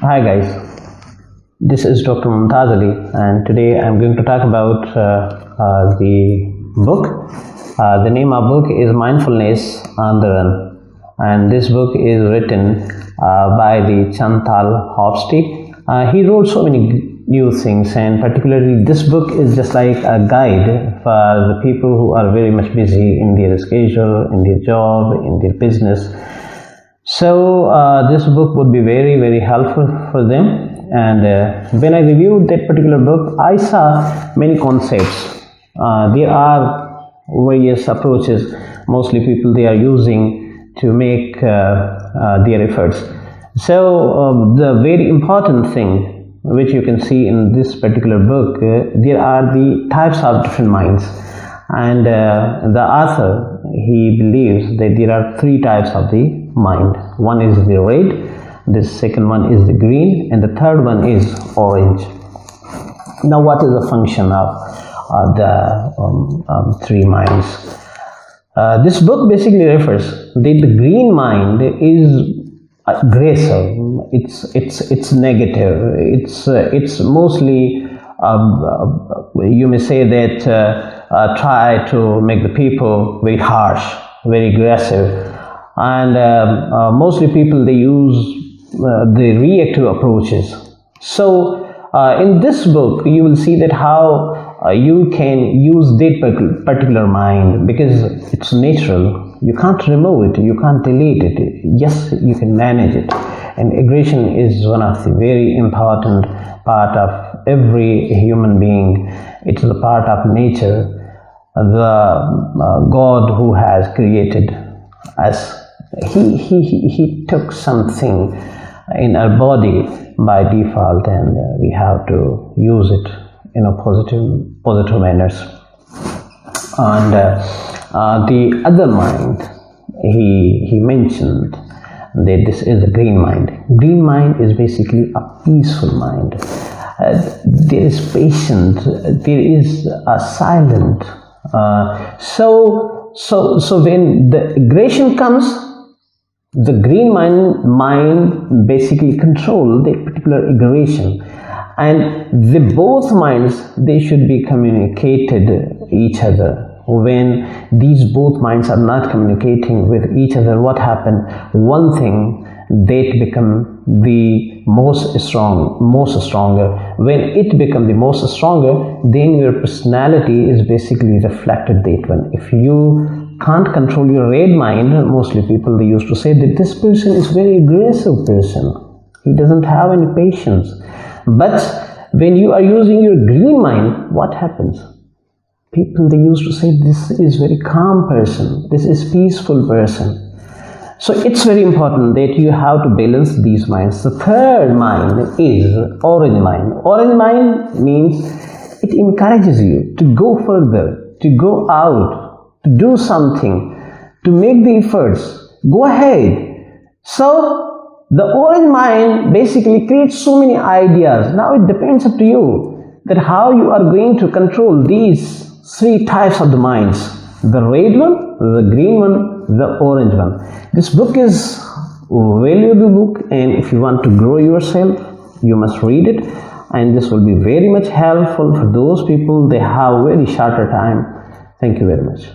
Hi guys, this is Dr. Mumtaz and today I'm going to talk about the book. The name of book is Mindfulness on the Run, and this book is written by the Chantal Hofstede. He wrote so many new things, and particularly this book is just like a guide for the people who are very much busy in their schedule, in their job, in their business. So this book would be very, very helpful for them. And when I reviewed that particular book, I saw many concepts. There are various approaches mostly people they are using to make their efforts. So the very important thing which you can see in this particular book, there are the types of different minds. And the author, he believes that there are three types of the mind. One is the red, the second one is the green, and the third one is orange. Now, what is the function of the three minds? This book basically refers that the green mind is aggressive. It's negative. It's mostly you may say that try to make the people very harsh, very aggressive. And mostly people they use the reactive approaches. So in this book you will see that how you can use that particular mind, because it's natural. You can't remove it, you can't delete it. Yes, you can manage it. And aggression is one of the very important part of every human being. It's a part of nature. The God who has created us, he took something in our body by default, and we have to use it in a positive manners. And the other mind, he mentioned that this is the green mind. Green mind is basically a peaceful mind. There is patience, there is a silent. So when the aggression comes, the green mind basically control that particular aggression, and the both minds, they should be communicated each other. When these both minds are not communicating with each other, what happen? One thing that become the most stronger. When it become the most stronger, then your personality is basically reflected that one. If you can't control your red mind, mostly people they used to say that this person is very aggressive person. He doesn't have any patience. But when you are using your green mind, what happens? People they used to say this is very calm person, this is peaceful person. So it's very important that you have to balance these minds. The third mind is orange mind. Orange mind means it encourages you to go further, to go out, to do something, to make the efforts. Go ahead. So the orange mind basically creates so many ideas. Now it depends up to you that how you are going to control these three types of the minds: the red one, the green one, the orange one. This book is a valuable book, and if you want to grow yourself, you must read it, and this will be very much helpful for those people they have very shorter time. Thank you very much.